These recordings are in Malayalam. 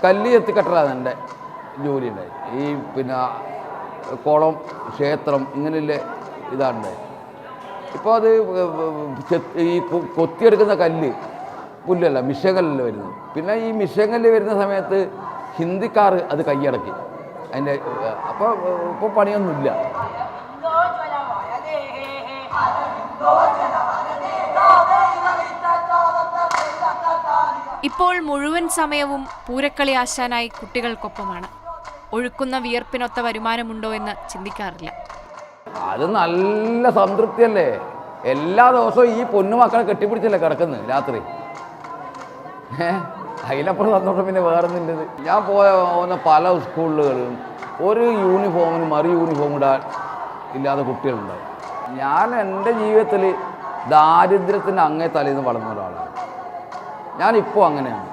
കല്ല് എത്തിക്കെട്ടലാണ് എൻ്റെ ജോലി ഉണ്ടായി. ഈ പിന്നെ കുളം, ക്ഷേത്രം ഇങ്ങനെയുള്ള ഇതാണുണ്ടായി. ഇപ്പോൾ അത് ഈ കൊത്തിയെടുക്കുന്ന കല്ല് പുല്ലല്ല, മിഷകല്ലല്ല വരുന്നത്. പിന്നെ ഈ മിഷകല്ല് വരുന്ന സമയത്ത് ഹിന്ദിക്കാർ അത് കൈയടക്കി അതിൻ്റെ. അപ്പോൾ ഇപ്പോൾ പണിയൊന്നുമില്ല. ഇപ്പോൾ മുഴുവൻ സമയവും പൂരക്കളി ആശാനായി കുട്ടികൾക്കൊപ്പമാണ്. ഒഴുക്കുന്ന വിയർപ്പിനൊത്ത വരുമാനമുണ്ടോ എന്ന് ചിന്തിക്കാറില്ല. അത് നല്ല സംതൃപ്തിയല്ലേ. എല്ലാ ദിവസവും ഈ പൊന്നുമക്കളെ കെട്ടിപ്പിടിച്ചല്ലേ കിടക്കുന്നത് രാത്രി. അതിനപ്പുറം സന്തോഷം പിന്നെ വേറൊന്നുമില്ലത്. ഞാൻ പോകുന്ന പല സ്കൂളുകളും ഒരു യൂണിഫോമിന് മറു യൂണിഫോം ഇടാൻ ഇല്ലാത്ത കുട്ടികളുണ്ടാവും. ഞാൻ എൻ്റെ ജീവിതത്തിൽ ദാരിദ്ര്യത്തിൻ്റെ അങ്ങേ തലേന്ന് വളർന്ന ഒരാളാണ്. ഞാനിപ്പോൾ അങ്ങനെയാണ്.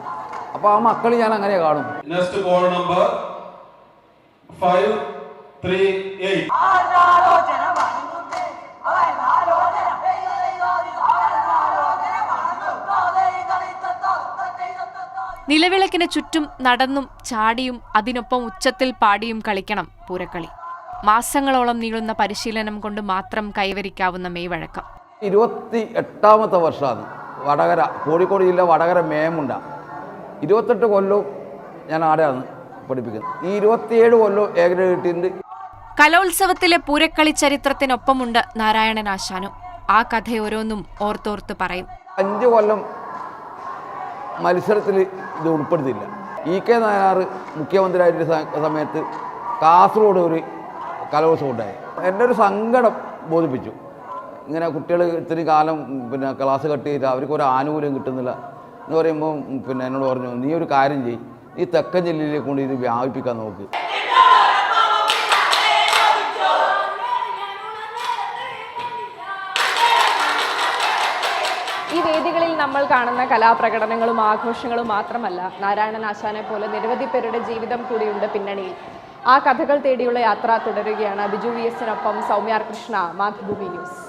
അപ്പോൾ ആ മക്കൾ ഞാൻ അങ്ങനെ കാണും. Next ball number 538. നിലവിളക്കിന് ചുറ്റും നടന്നും ചാടിയും അതിനൊപ്പം ഉച്ചത്തിൽ പാടിയും കളിക്കണം പൂരക്കളി. മാസങ്ങളോളം നീളുന്ന പരിശീലനം കൊണ്ട് മാത്രം കൈവരിക്കാവുന്ന മെയ്വഴക്കം. 28ാമത്തെ വർഷമാണ് വടകര, കോഴിക്കോട് ജില്ല വടകര മേമുണ്ട. 28 കൊല്ലവും ഞാൻ ആടെയാണ് പഠിപ്പിക്കുന്നത്. ഈ 27 കൊല്ലവും ഏകദേശം കിട്ടിയിട്ടുണ്ട്. കലോത്സവത്തിലെ പൂരക്കളി ചരിത്രത്തിനൊപ്പമുണ്ട് നാരായണൻ ആശാനും. ആ കഥയോരോന്നും ഓർത്തോർത്ത് പറയും. 5 കൊല്ലം മത്സരത്തിൽ ഇത് ഉൾപ്പെടുത്തിയില്ല. EK നായനാർ മുഖ്യമന്ത്രിയായിരുന്ന സമയത്ത് കാസർഗോഡ് ഒരു കലോത്സവം ഉണ്ടായി. എൻ്റെ ഒരു സങ്കടം ബോധിപ്പിച്ചു. ഇങ്ങനെ കുട്ടികൾ ഇത്തിരി കാലം പിന്നെ ക്ലാസ് കട്ട് ചെയ്തിട്ട് അവർക്ക് ഒരു ആനുകൂല്യം കിട്ടുന്നില്ല എന്ന് പറയുമ്പോൾ പിന്നെ എന്നോട് പറഞ്ഞു, നീ ഒരു കാര്യം ചെയ്യ്, ഈ തെക്കൻ ജില്ലയിലേക്ക് കൊണ്ട് ഇത് വ്യാപിപ്പിക്കാൻ നോക്ക്. ഈ വേദികളിൽ നമ്മൾ കാണുന്ന കലാപ്രകടനങ്ങളും ആഘോഷങ്ങളും മാത്രമല്ല, നാരായണൻ ആശാനെ പോലെ നിരവധി പേരുടെ ജീവിതം കൂടിയുണ്ട് പിന്നണിയിൽ. ആ കഥകൾ തേടിയുള്ള യാത്ര തുടരുകയാണ്. ബിജു VS-നൊപ്പം സൗമ്യ കൃഷ്ണ, മാതൃഭൂമി ന്യൂസ്.